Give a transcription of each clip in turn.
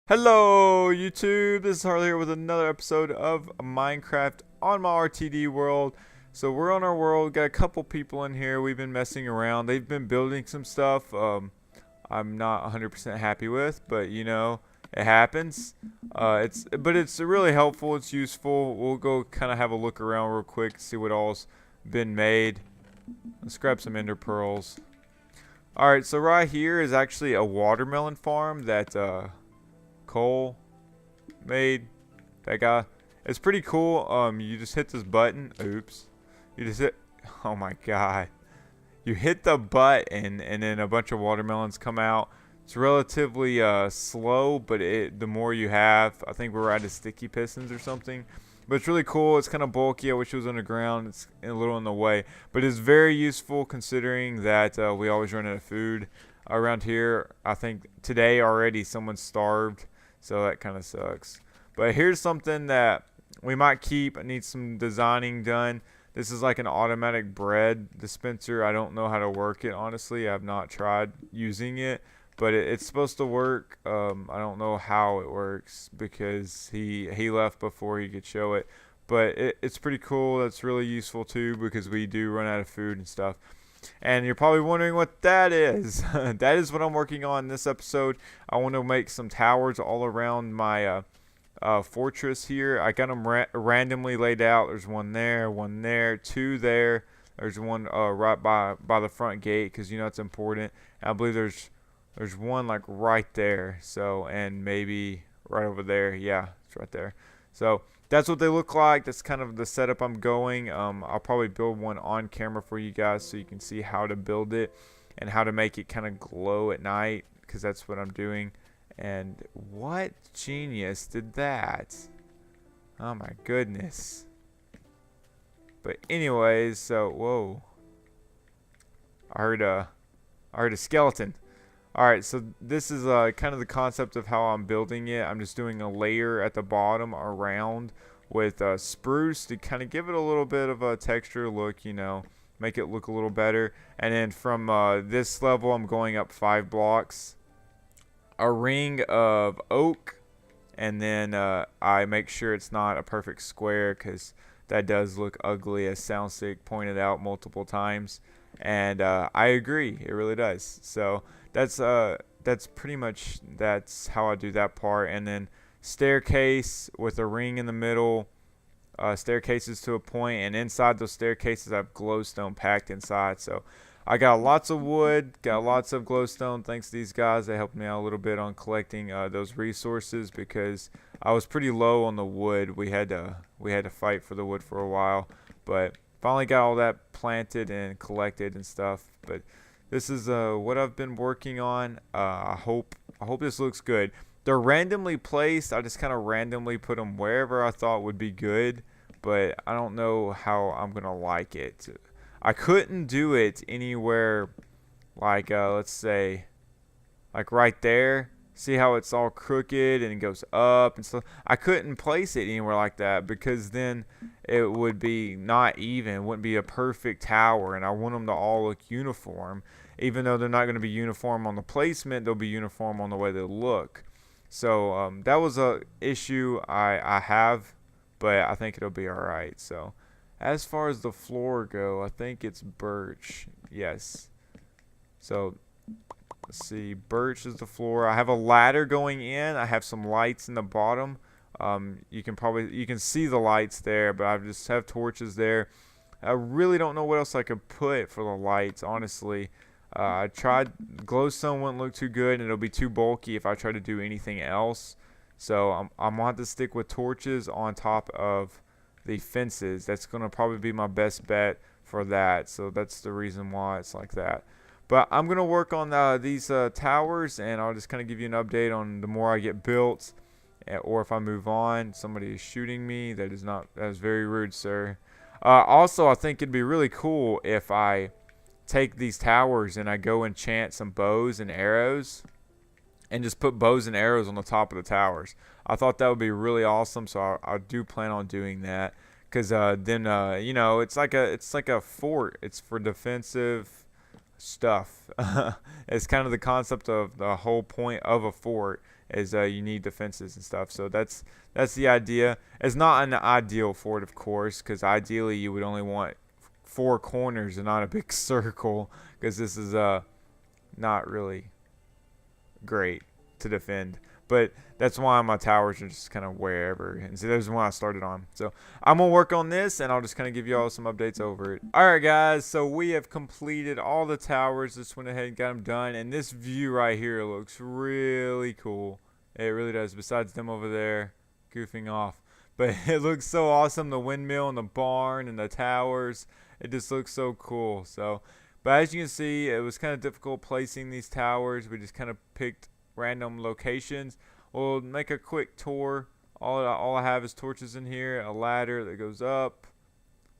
Hello YouTube, this is Harley here with another episode of Minecraft on my RTD world. So we're on our world, got a couple people in here, we've been messing around, they've been building some stuff I'm not 100% happy with, but you know, it happens. It's really helpful, it's useful. We'll go kind of have a look around real quick, see what all's been made. Let's grab some ender pearls. Alright, so right here is actually a watermelon farm that Cole made. That guy, it's pretty cool. You just hit this button. Oops. You just hit, oh my god, you hit the button and then a bunch of watermelons come out. It's relatively slow, but the more you have, I think we're at a sticky pistons or something, but it's really cool. It's kind of bulky. I wish it was underground. It's a little in the way, but it's very useful considering that we always run out of food around here. I think today already someone starved, so that kind of sucks. But here's something that we might keep. It needs some designing done. This is like an automatic bread dispenser. I don't know how to work it, honestly. I've not tried using it, but it's supposed to work. I don't know how it works because he left before he could show it. But it's pretty cool. That's really useful too because we do run out of food and stuff. And you're probably wondering what that is. That is what I'm working on this episode. I want to make some towers all around my fortress here. I got them randomly laid out. There's one there, two there. There's one right by the front gate because you know it's important. And I believe there's one like right there. So, and maybe right over there. Yeah, it's right there. So that's what they look like. That's kind of the setup I'm going. I'll probably build one on camera for you guys so you can see how to build it and how to make it kind of glow at night because that's what I'm doing. And what genius did that? Oh my goodness. But anyways, so whoa. I heard a skeleton. Alright, so this is kind of the concept of how I'm building it. I'm just doing a layer at the bottom around with spruce to kind of give it a little bit of a texture look, you know, make it look a little better. And then from this level, I'm going up 5 blocks. A ring of oak, and then I make sure it's not a perfect square because that does look ugly, as Soundstick pointed out multiple times. And I agree, it really does. So that's pretty much that's how I do that part. And then staircase with a ring in the middle, staircases to a point, and inside those staircases I have glowstone packed inside. So I got lots of wood, got lots of glowstone. Thanks to these guys, they helped me out a little bit on collecting those resources because I was pretty low on the wood. We had to fight for the wood for a while, but finally got all that planted and collected and stuff. But this is what I've been working on. I hope this looks good. They're randomly placed. I just kind of randomly put them wherever I thought would be good, but I don't know how I'm gonna like it. I couldn't do it anywhere like let's say like right there. See how it's all crooked and it goes up and stuff. I couldn't place it anywhere like that because then it would be not even. It wouldn't be a perfect tower, and I want them to all look uniform. Even though they're not going to be uniform on the placement, they'll be uniform on the way they look. So that was a issue I have, but I think it'll be alright. So as far as the floor go, I think it's birch. Yes. So let's see, birch is the floor. I have a ladder going in. I have some lights in the bottom. You can see the lights there, but I just have torches there. I really don't know what else I could put for the lights, honestly. I tried glowstone, wouldn't look too good, and it'll be too bulky if I try to do anything else. So I'm gonna have to stick with torches on top of the fences. That's gonna probably be my best bet for that. So that's the reason why it's like that. But I'm gonna work on these towers, and I'll just kind of give you an update on the more I get built, or if I move on. Somebody is shooting me. That is very rude, sir. Also, I think it'd be really cool if I take these towers and I go enchant some bows and arrows and just put bows and arrows on the top of the towers. I thought that would be really awesome, so I do plan on doing that because then you know, it's like a fort. It's for defensive stuff. It's kind of the concept of the whole point of a fort is you need the fences and stuff. So that's the idea. It's not an ideal for it, of course, because ideally you would only want 4 corners and not a big circle, because this is not really great to defend. But that's why my towers are just kind of wherever. And so that's why I started on. So I'm going to work on this, and I'll just kind of give you all some updates over it. All right, guys. So we have completed all the towers. Just went ahead and got them done. And this view right here looks really cool. It really does, besides them over there goofing off. But it looks so awesome. The windmill and the barn and the towers. It just looks so cool. So, but as you can see, it was kind of difficult placing these towers. We just kind of picked random locations. We'll make a quick tour. All I have is torches in here, a ladder that goes up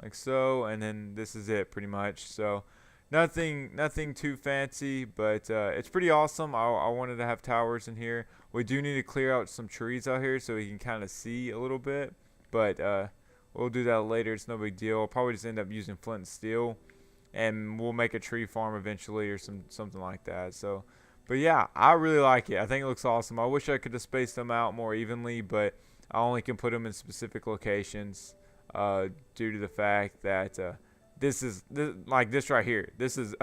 like so, and then this is it pretty much. So nothing too fancy, but it's pretty awesome. I wanted to have towers in here. We do need to clear out some trees out here so we can kind of see a little bit, but we'll do that later. It's no big deal. I'll probably just end up using flint and steel, and we'll make a tree farm eventually or something like that. So, but yeah, I really like it. I think it looks awesome. I wish I could have spaced them out more evenly, but I only can put them in specific locations due to the fact that this like this right here. This is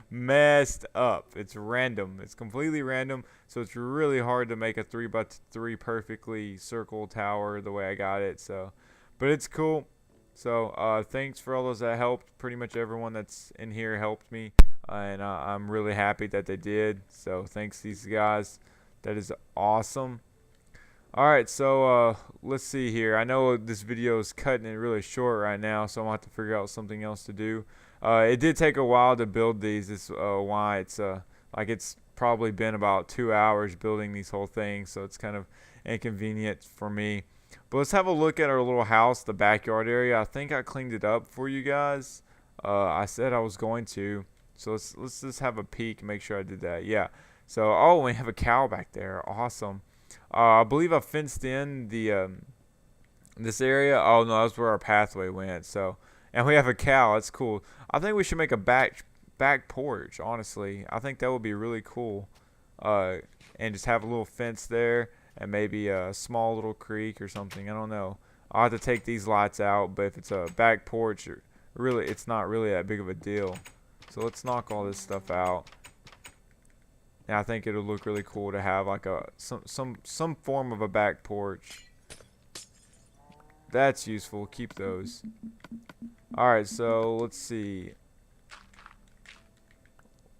messed up. It's random. It's completely random. So it's really hard to make a 3x3 perfectly circle tower the way I got it. So, but it's cool. So thanks for all those that helped. Pretty much everyone that's in here helped me, and I'm really happy that they did. So thanks these guys. That is awesome. All right, so let's see here. I know this video is cutting it really short right now, so I'm gonna have to figure out something else to do. It did take a while to build these. This why it's like it's probably been about 2 hours building these whole things, so it's kind of inconvenient for me. But let's have a look at our little house, the backyard area. I think I cleaned it up for you guys. I said I was going to, so let's just have a peek and make sure I did that. Yeah. So we have a cow back there. Awesome. I believe I fenced in the this area. Oh no, that's where our pathway went. So, and we have a cow. That's cool. I think we should make a back porch. Honestly, I think that would be really cool. And just have a little fence there, and maybe a small little creek or something. I don't know. I'll have to take these lights out, but if it's a back porch, really, it's not really that big of a deal. So let's knock all this stuff out. And I think it'll look really cool to have like some form of a back porch. That's useful. Keep those. Alright, so let's see.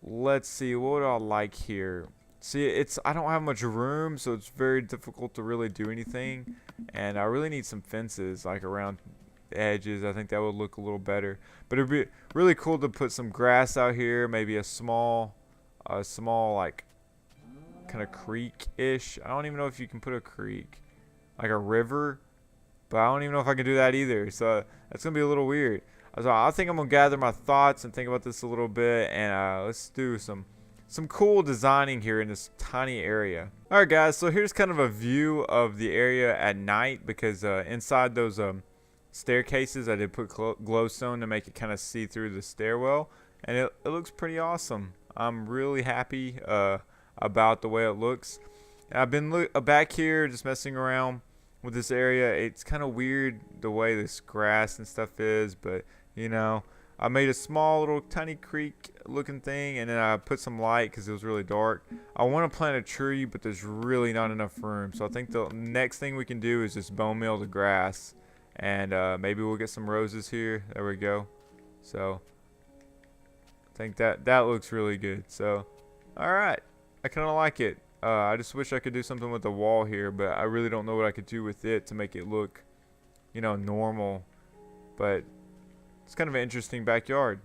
What do I like here? See, I don't have much room, so it's very difficult to really do anything. And I really need some fences like around the edges. I think that would look a little better. But it'd be really cool to put some grass out here, maybe a small like kind of creek-ish. I don't even know if you can put a creek, like a river, but I don't even know if I can do that either. So that's gonna be a little weird. So I think I'm gonna gather my thoughts and think about this a little bit, and let's do some cool designing here in this tiny area. All right, guys. So here's kind of a view of the area at night, because inside those staircases, I did put glowstone to make it kind of see through the stairwell, and it looks pretty awesome. I'm really happy about the way it looks. And I've been back here just messing around with this area. It's kind of weird the way this grass and stuff is, but you know, I made a small little tiny creek looking thing, and then I put some light because it was really dark. I want to plant a tree, but there's really not enough room. So I think the next thing we can do is just bone meal the grass, and maybe we'll get some roses here. There we go. So I think that looks really good. So, all right, I kind of like it. I just wish I could do something with the wall here, but I really don't know what I could do with it to make it look, you know, normal. But it's kind of an interesting backyard.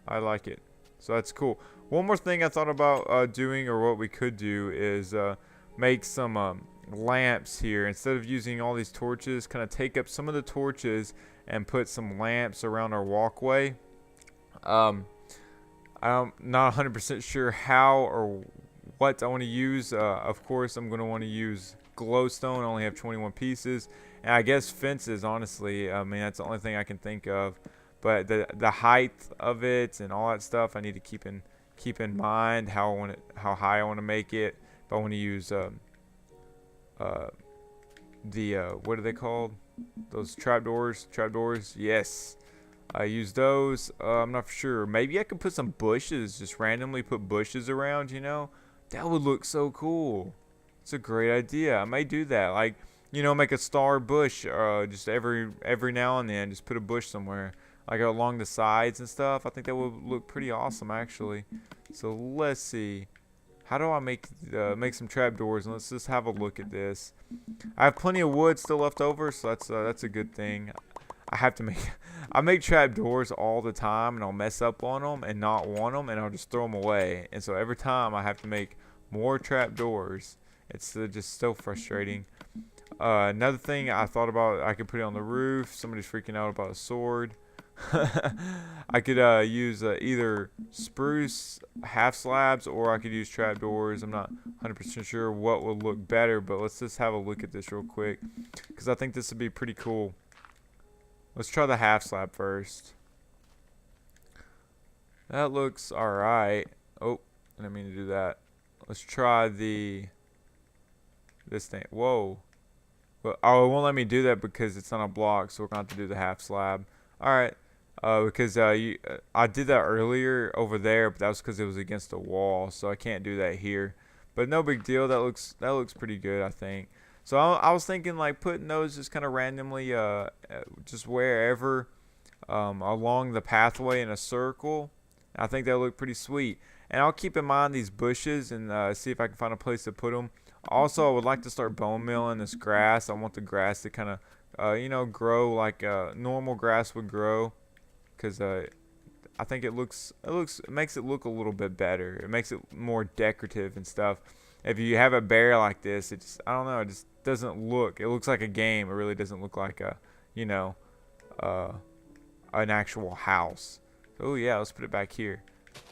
I like it. So that's cool. One more thing I thought about doing, or what we could do, is make some lamps here. Instead of using all these torches, kind of take up some of the torches and put some lamps around our walkway. I'm not 100% sure how or what I want to use. Of course, I'm going to want to use glowstone. I only have 21 pieces. And I guess fences, honestly. I mean, that's the only thing I can think of. But the height of it and all that stuff, I need to keep in mind how high I want to make it. If I want to use uh, the what are they called? Those trapdoors. Trapdoors. Yes. I use those. I'm not for sure. Maybe I could put some bushes. Just randomly put bushes around. That would look so cool. It's a great idea. I may do that. Like, make a star bush. Just every now and then, just put a bush somewhere, like along the sides and stuff. I think that would look pretty awesome, actually. So let's see. How do I make some trapdoors? And let's just have a look at this. I have plenty of wood still left over, so that's a good thing. I make trapdoors all the time, and I'll mess up on them and not want them, and I'll just throw them away. And so every time I have to make more trapdoors. It's just so frustrating. Another thing I thought about, I could put it on the roof. Somebody's freaking out about a sword. I could use either spruce half slabs, or I could use trapdoors. I'm not 100% sure what would look better, but let's just have a look at this real quick, because I think this would be pretty cool. Let's try the half slab first. That looks alright. Oh, I didn't mean to do that. Let's try this thing. Whoa. But, oh, it won't let me do that because it's on a block, so we're going to have to do the half slab. Alright. Because I did that earlier over there, but that was because it was against a wall, so I can't do that here. But no big deal. That looks pretty good, I think. So I was thinking like putting those just kind of randomly, just wherever, along the pathway in a circle. I think that look pretty sweet. And I'll keep in mind these bushes and see if I can find a place to put them. Also, I would like to start bone milling this grass. I want the grass to kind of, grow like normal grass would grow, because I think it makes it look a little bit better. It makes it more decorative and stuff. If you have it bare like this, I don't know, it just doesn't look. It looks like a game. It really doesn't look like an actual house. Oh yeah, let's put it back here.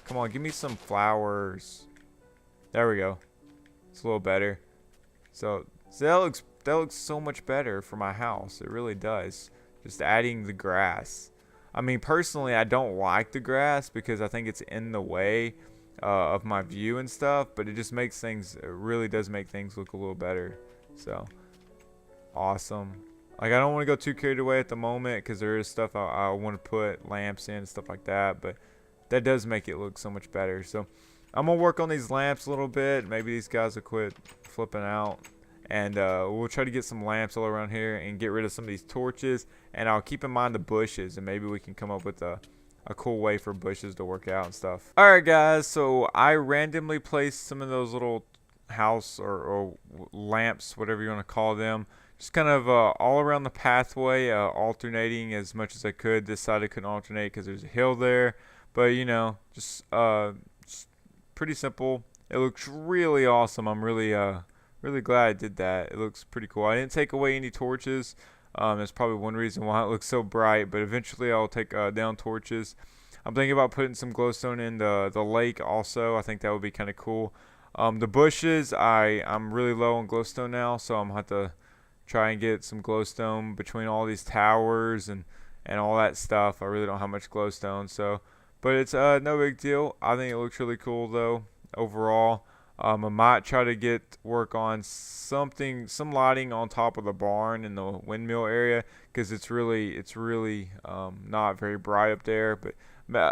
Come on, give me some flowers. There we go. It's a little better. So that looks so much better for my house. It really does. Just adding the grass. I mean, personally, I don't like the grass because I think it's in the way of my view and stuff. But it just makes things. It really does make things look a little better. So awesome. Like, I don't want to go too carried away at the moment because there is stuff I want to put lamps in and stuff like that. But that does make it look so much better. So I'm going to work on these lamps a little bit. Maybe these guys will quit flipping out. And we'll try to get some lamps all around here and get rid of some of these torches. And I'll keep in mind the bushes. And maybe we can come up with a cool way for bushes to work out and stuff. Alright guys, so I randomly placed some of those little house or lamps, whatever you want to call them. Just kind of all around the pathway, alternating as much as I could. This side I couldn't alternate because there's a hill there. But, just pretty simple. It looks really awesome. I'm really glad I did that. It looks pretty cool. I didn't take away any torches. That's probably one reason why it looks so bright. But eventually I'll take down torches. I'm thinking about putting some glowstone in the lake also. I think that would be kind of cool. The bushes, I'm really low on glowstone now, so I'm going to have to try and get some glowstone between all these towers and all that stuff. I really don't have much glowstone, so, but it's no big deal. I think it looks really cool though overall. I might try to work on some lighting on top of the barn in the windmill area, because it's really not very bright up there. But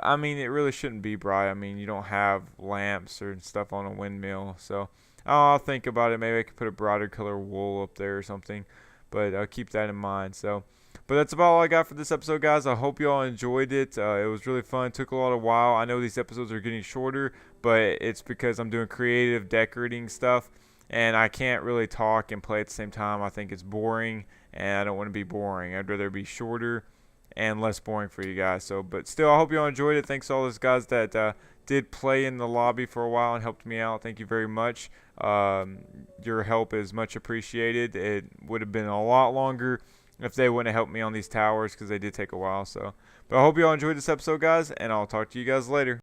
I mean, it really shouldn't be bright. I mean, you don't have lamps or stuff on a windmill, so I'll think about it. Maybe I could put a brighter color wool up there or something, but I'll keep that in mind. So, but that's about all I got for this episode, guys. I hope you all enjoyed it. It was really fun. It took a lot of while. I know these episodes are getting shorter, but it's because I'm doing creative decorating stuff, and I can't really talk and play at the same time. I think it's boring, and I don't want to be boring. I'd rather be shorter and less boring for you guys. So, but still, I hope you all enjoyed it. Thanks to all those guys that did play in the lobby for a while and helped me out. Thank you very much. Your help is much appreciated. It would have been a lot longer if they wouldn't have helped me on these towers, because they did take a while. So, but I hope you all enjoyed this episode, guys, and I'll talk to you guys later.